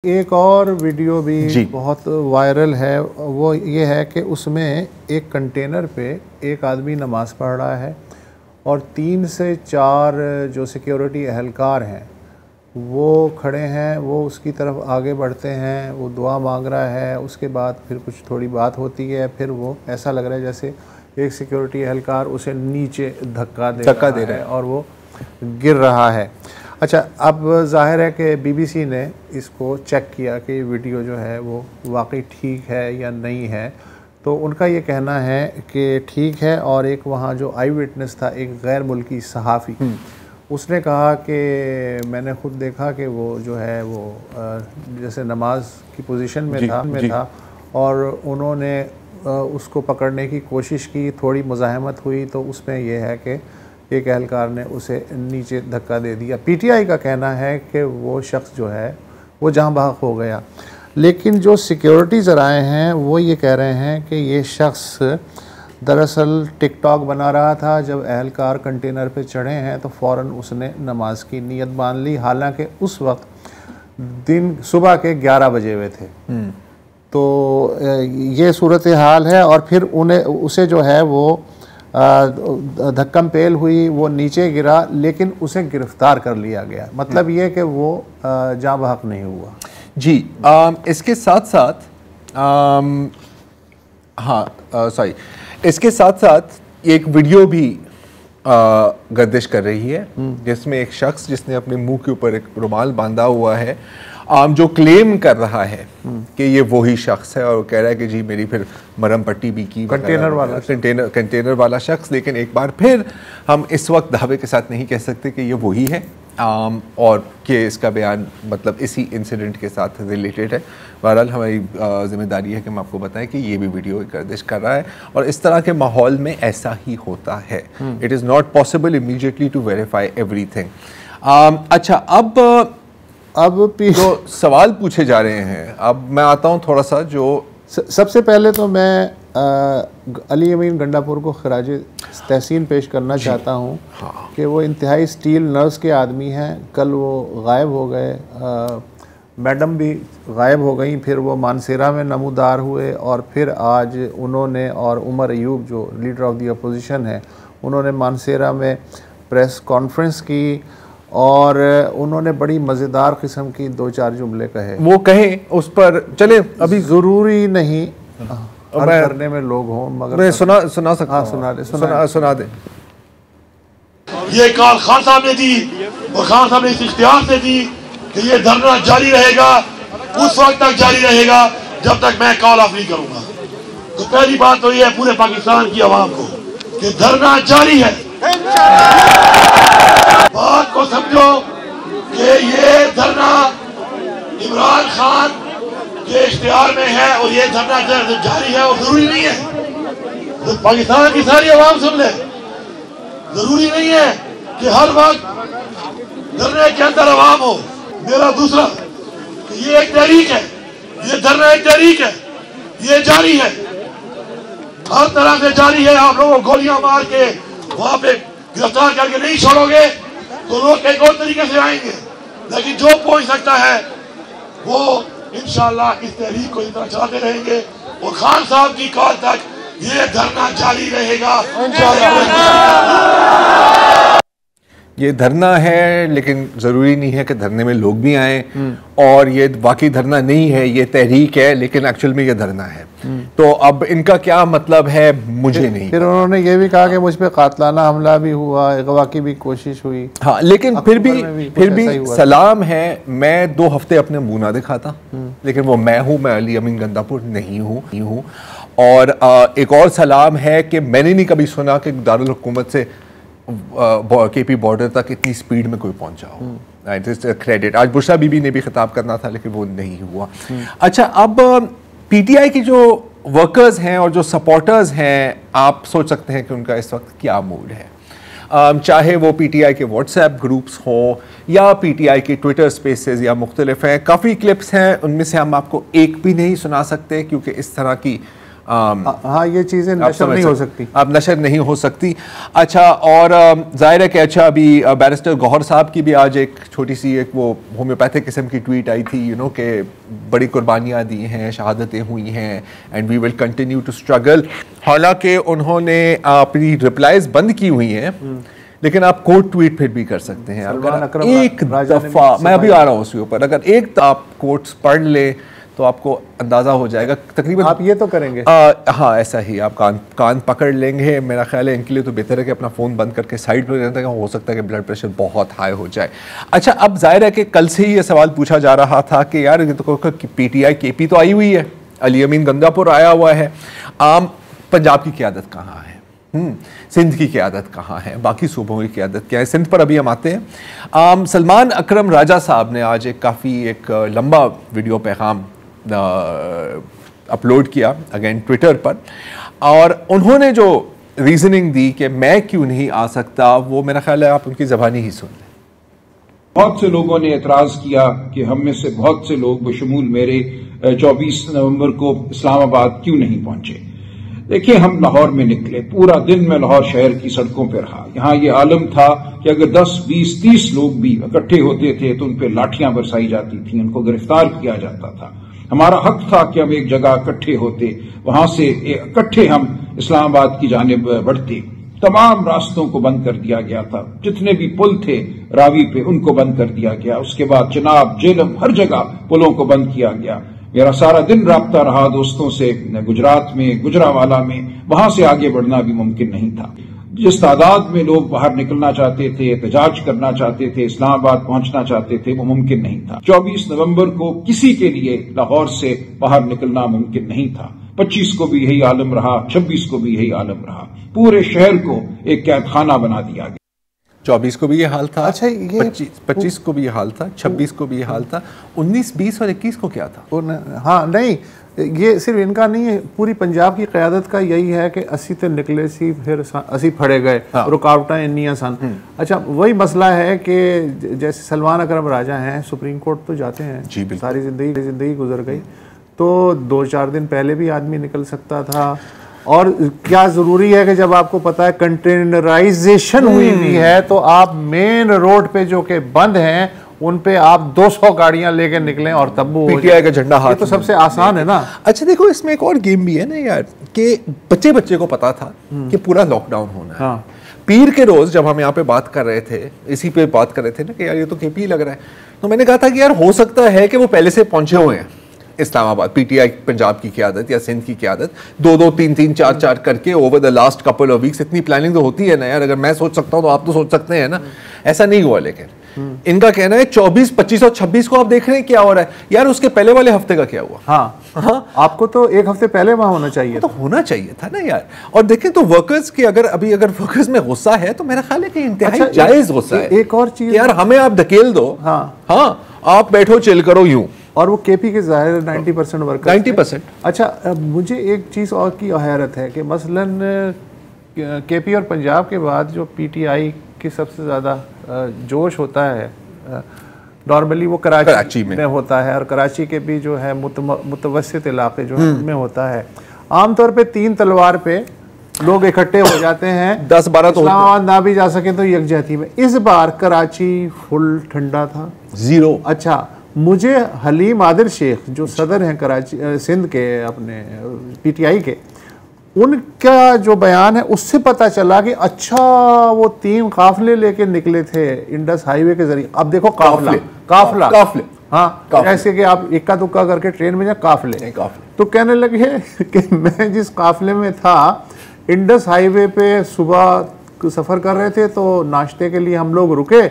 एक और वीडियो भी बहुत वायरल है, वो ये है कि उसमें एक कंटेनर पे एक आदमी नमाज़ पढ़ रहा है और 3 से 4 जो सिक्योरिटी एहलकार हैं वो खड़े हैं। वो उसकी तरफ आगे बढ़ते हैं, वो दुआ मांग रहा है। उसके बाद फिर कुछ थोड़ी बात होती है, फिर वो ऐसा लग रहा है जैसे एक सिक्योरिटी एहलकार उसे नीचे धक्का दे रहा है और वो गिर रहा है। अच्छा, अब ज़ाहिर है कि बीबीसी ने इसको चेक किया कि ये वीडियो जो है वो वाकई ठीक है या नहीं है। तो उनका ये कहना है कि ठीक है, और एक वहाँ जो आई विटनेस था, एक गैर मुल्की सहाफ़ी, उसने कहा कि मैंने ख़ुद देखा कि वो जो है वो जैसे नमाज की पोजीशन में था और उन्होंने उसको पकड़ने की कोशिश की, थोड़ी मुज़ाहमत हुई तो उसमें यह है कि एक एहलकार ने उसे नीचे धक्का दे दिया। पीटीआई का कहना है कि वो शख्स जो है वो जहाँ बहक हो गया, लेकिन जो सिक्योरिटी ज़राए हैं वो ये कह रहे हैं कि ये शख्स दरअसल टिकटॉक बना रहा था। जब एहलकार कंटेनर पे चढ़े हैं तो फ़ौरन उसने नमाज की नीयत बांध ली, हालांकि उस वक्त दिन सुबह के 11 बजे हुए थे। तो ये सूरत हाल है। और फिर उसे जो है वो धक्कम पेल हुई, वो नीचे गिरा, लेकिन उसे गिरफ्तार कर लिया गया। मतलब ये कि वो जाँ बहक नहीं हुआ। जी, इसके साथ साथ इसके साथ साथ एक वीडियो भी गर्दिश कर रही है जिसमें एक शख्स जिसने अपने मुंह के ऊपर एक रुमाल बांधा हुआ है, जो क्लेम कर रहा है कि ये वही शख्स है, और वो कह रहा है कि जी मेरी फिर मरहम पट्टी भी की, कंटेनर वाला शख्स। लेकिन एक बार फिर हम इस वक्त दावे के साथ नहीं कह सकते कि ये वही है, और कि इसका बयान मतलब इसी इंसिडेंट के साथ रिलेटेड है। बहरहाल हमारी जिम्मेदारी है कि हम आपको बताएं कि ये भी वीडियो गर्दिश कर रहा है और इस तरह के माहौल में ऐसा ही होता है। It is not possible immediately to verify everything. अच्छा, अब जो सवाल पूछे जा रहे हैं, अब मैं आता हूँ थोड़ा सा। जो सबसे पहले तो मैं अली अमीन गंडापुर को खराज तहसीन पेश करना चाहता हूँ कि वो इंतहाई स्टील नर्व्स के आदमी हैं। कल वो गायब हो गए, मैडम भी गायब हो गई, फिर वो मानसेरा में नमूदार हुए और फिर आज उन्होंने और उमर अयूब जो लीडर ऑफ द अपोजिशन है, उन्होंने मानसेरा में प्रेस कॉन्फ्रेंस की और उन्होंने बड़ी मज़ेदार किस्म की 2-4 जुमले कहे। वो कहें उस पर चले, अभी ज़रूरी नहीं करने में लोग हों, मगर मैं सुना सकता हूं। सुना दे। ये कॉल खान साहब ने दी और खान साहब ने इस इख्तियार से दी कि ये धरना जारी रहेगा, उस वक्त तक जारी रहेगा जब तक मैं कॉल ऑफ नहीं करूंगा। तो पहली बात तो ये है पूरे पाकिस्तान की आवाम को कि धरना जारी है। बात को समझो कि ये धरना इमरान खान के इख्तियार में है और ये धरना जारी है, और जरूरी नहीं है तो पाकिस्तान की सारी आवाम सुन ले, जरूरी नहीं है कि हर वक्त धरने के अंदर आवाम हो। मेरा दूसरा, ये एक तहरीक है, ये धरना एक तहरीक है, ये जारी है, हर तरह से जारी है। आप लोगों को गोलियां मार के वहां पे गिरफ्तार करके नहीं छोड़ोगे तो लोग एक और तरीके से आएंगे, लेकिन जो पहुंच सकता है वो इंशाअल्लाह इस तहरीक को इतना चलाते रहेंगे और खान साहब की कॉल तक ये धरना जारी रहेगा इंशाअल्लाह। ये धरना है, लेकिन ज़रूरी नहीं है कि धरने में लोग भी आएँ, और ये वाकई धरना नहीं है, ये तहरीक है, लेकिन एक्चुअल में ये धरना है। तो अब इनका क्या मतलब है मुझे नहीं। फिर उन्होंने ये भी कहा कि मुझ पे कातलाना हमला भी हुआ, अगवा की भी कोशिश हुई। हाँ, लेकिन फिर भी सलाम है। मैं 2 हफ्ते अपने मुँह ना दिखाता, लेकिन वो मैं हूँ, मैं अली अमीन गंडापुर नहीं हूँ। और एक और सलाम है कि मैंने नहीं कभी सुना कि दारुल हुकूमत से केपी बॉर्डर तक इतनी स्पीड में कोई पहुंचा हो। क्रेडिट आज बुशरा बीबी ने भी खिताब करना था, लेकिन वो नहीं हुआ। अच्छा, अब पीटीआई की जो वर्कर्स हैं और जो सपोर्टर्स हैं, आप सोच सकते हैं कि उनका इस वक्त क्या मूड है। चाहे वो पीटीआई के व्हाट्सएप ग्रुप्स हों या पीटीआई के ट्विटर स्पेसेस या मुख्तलिफ हैं, काफ़ी क्लिप्स हैं, उनमें से हम आपको एक भी नहीं सुना सकते क्योंकि इस तरह की हाँ, ये चीज़ें नशर नहीं हो सकती, अब नशर नहीं हो सकती। अच्छा, और जाहिर है कि अच्छा अभी बैरिस्टर गौहर साहब की भी आज एक छोटी सी एक वो होम्योपैथिक किस्म की ट्वीट आई थी, कि बड़ी कुर्बानियाँ दी हैं, शहादतें हुई हैं, and we will continue to struggle. हालांकि उन्होंने अपनी रिप्लाईज बंद की हुई हैं, लेकिन आप कोट ट्वीट फिर भी कर सकते हैं। अगर एक दफ़ा, मैं अभी आ रहा हूँ उसके ऊपर, अगर एक आप कोट्स पढ़ ले तो आपको अंदाज़ा हो जाएगा तकरीबन। आप ये तो करेंगे? हाँ, ऐसा ही आप कान पकड़ लेंगे। मेरा ख्याल है इनके लिए तो बेहतर है कि अपना फ़ोन बंद करके साइड पर रहता है, हो सकता है कि ब्लड प्रेशर बहुत हाई हो जाए। अच्छा, अब जाहिर है कि कल से ही ये सवाल पूछा जा रहा था कि यार ये तो PTI KP तो आई हुई है, अली अमीन गंगापुर आया हुआ है, पंजाब की क़यादत कहाँ है, सिंध की क़यादत कहाँ है, बाकी सूबों की क़यादत क्या है। सिंध पर अभी हम आते हैं। सलमान अकरम राजा साहब ने आज एक लंबा वीडियो पैगाम अपलोड किया अगेन ट्विटर पर, और उन्होंने जो रीजनिंग दी कि मैं क्यों नहीं आ सकता, वो मेरा ख्याल है आप उनकी ज़बानी ही सुन लें। बहुत से लोगों ने एतराज किया कि हम में से बहुत से लोग बशमूल मेरे 24 नवंबर को इस्लामाबाद क्यों नहीं पहुंचे। देखिए, हम लाहौर में निकले, पूरा दिन मैं लाहौर शहर की सड़कों पर रहा। यहाँ ये आलम था कि अगर 10, 20, 30 लोग भी इकट्ठे होते थे तो उन पर लाठियां बरसाई जाती थी, उनको गिरफ्तार किया जाता था। हमारा हक था कि हम एक जगह इकट्ठे होते, वहां से इकट्ठे हम इस्लामाबाद की जानिब बढ़ते। तमाम रास्तों को बंद कर दिया गया था, जितने भी पुल थे रावी पे उनको बंद कर दिया गया। उसके बाद चिनाब, जेलम, हर जगह पुलों को बंद किया गया। मेरा सारा दिन राब्ता रहा दोस्तों से गुजरात में, गुजरावाला में, वहां से आगे बढ़ना भी मुमकिन नहीं था। जिस तादाद में लोग बाहर निकलना चाहते थे, एहतजाज करना चाहते थे, इस्लामाबाद पहुंचना चाहते थे, वो मुमकिन नहीं था। 24 नवंबर को किसी के लिए लाहौर से बाहर निकलना मुमकिन नहीं था। 25 को भी यही आलम रहा, 26 को भी यही आलम रहा। पूरे शहर को एक कैदखाना बना दिया गया। 24 को भी ये हाल था। अच्छा, ये 25 को भी ये हाल था, 26 को भी ये हाल था। 19, 20 और 21 को क्या था? हाँ, नहीं, ये सिर्फ इनका नहीं है, पूरी पंजाब की क़यादत का यही है कि 80 तो निकले सी, फिर 80 फड़े गए, रुकावटें इन्नियां सन। अच्छा, वही मसला है कि जैसे सलमान अकरम राजा हैं, सुप्रीम कोर्ट तो जाते हैं, सारी जिंदगी गुजर गई, तो 2-4 दिन पहले भी आदमी निकल सकता था। और क्या ज़रूरी है कि जब आपको पता है कंटेनराइजेशन हुई भी है, तो आप मेन रोड पे जो कि बंद हैं उन पे आप 200 गाड़ियां लेके निकलें और तब्बू PTI का झंडा हाथ, ये तो सबसे आसान है ना। अच्छा देखो, इसमें एक और गेम भी है ना यार, कि बच्चे को पता था कि पूरा लॉकडाउन होना है। हाँ। पीर के रोज जब हम यहाँ पे बात कर रहे थे, इसी पे बात कर रहे थे ना कि यार ये तो KP लग रहा है, तो मैंने कहा था कि यार हो सकता है कि वो पहले से पहुंचे हुए हैं इस्लामाबाद, PTI पंजाब की क़यादत या सिंध की क़यादत, 2-2, 3-3, 4-4 करके over the last couple of weeks. इतनी प्लानिंग तो होती है ना यार, अगर मैं सोच सकता हूँ तो आप तो सोच सकते हैं ना। ऐसा नहीं हुआ, लेकिन इनका कहना है 24, 25 और 26 को आप देख रहे हैं क्या हो रहा है यार, उसके पहले वाले हफ्ते का क्या हुआ? हाँ, आपको तो एक हफ्ते पहले वहां होना चाहिए, तो होना चाहिए था ना यार। और देखें तो वर्कर्स की अगर वर्कर्स में गुस्सा है तो मेरा ख्याल है कि इंतहाई जायज गुस्सा है। एक और चीज यार, हमें आप धकेल दो, हाँ आप बैठो चिल करो यूं, और वो KP के ज़ाहिर 90% वर्कर्स 90%। अच्छा, मुझे एक चीज़ और की हैरत है कि मसलन KP और पंजाब के बाद जो PTI की सबसे ज़्यादा जोश होता है नॉर्मली वो कराची में होता है, और कराची के भी जो है मुतवस्सित इलाके जो है उनमें होता है। आमतौर पे 3 तलवार पे लोग इकट्ठे हो जाते हैं, 10-12 तो इस्लामाबाद ना भी जा सके तो यकजहती में। इस बार कराची फुल ठंडा था, 0। अच्छा, मुझे हलीम आदिल शेख जो सदर हैं कराची सिंध के अपने PTI के, उनका जो बयान है उससे पता चला कि अच्छा वो 3 काफले लेके निकले थे इंडस हाईवे के जरिए। अब देखो काफले हाँ, ऐसे कि आप इक्का दुक्का करके ट्रेन में जाए, काफले। तो कहने लगे कि मैं जिस काफले में था, इंडस हाईवे पे सुबह सफर कर रहे थे, तो नाश्ते के लिए हम लोग रुके,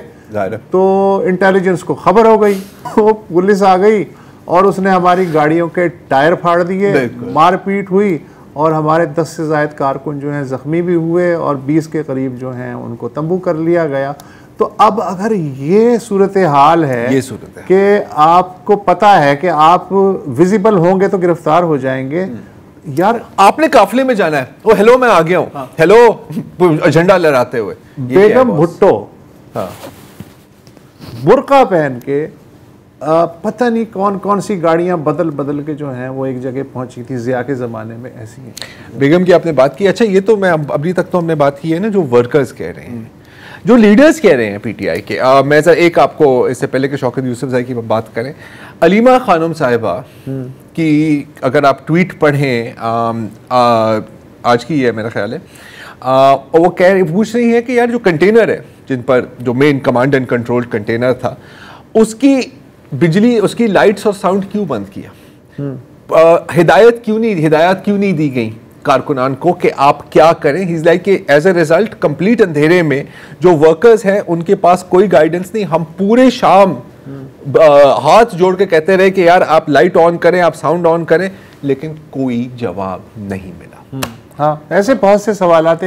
तो इंटेलिजेंस को खबर हो गई, वो पुलिस आ गई और उसने हमारी गाड़ियों के टायर फाड़ दिए, मारपीट हुई, और हमारे 10 से ज़ायद कारकुन जो हैं ज़ख्मी भी हुए, और 20 के करीब जो हैं उनको तंबू कर लिया गया। तो अब अगर ये सूरत हाल है कि आपको पता है कि आप विजिबल होंगे तो गिरफ्तार हो जाएंगे, यार आपने काफले में जाना है, वो हेलो मैं आ गया हूँ, हेलो झंडा लहराते हुए। बेगम भुट्टो बुर्का पहन के पता नहीं कौन कौन सी गाड़ियां बदल बदल के जो हैं वो एक जगह पहुंची थी जिया के ज़माने में, ऐसी है। बेगम की आपने बात की, अच्छा ये तो मैं अभी तक तो हमने बात की है ना जो वर्कर्स कह रहे हैं, जो लीडर्स कह रहे हैं पीटीआई के। मैं एक आपको इससे पहले कि शौकत यूसुफजई की बात करें, अलीमा खानम साहिबा की अगर आप ट्वीट पढ़ें, आज की है मेरा ख्याल है, और वो पूछ रही है कि यार जो कंटेनर है जिन पर जो main command and control container था, उसकी बिजली, उसकी लाइट्स और साउंड क्यों बंद किया, हिदायत क्यों नहीं दी गई कारकुनान को कि आप क्या करें। He is like as a result complete अंधेरे में जो वर्कर्स हैं उनके पास कोई गाइडेंस नहीं। हम पूरे शाम हाथ जोड़ के कहते रहे कि यार आप लाइट ऑन करें, आप साउंड ऑन करें, लेकिन कोई जवाब नहीं मिला। हाँ, ऐसे बहुत से सवाल आते हैं।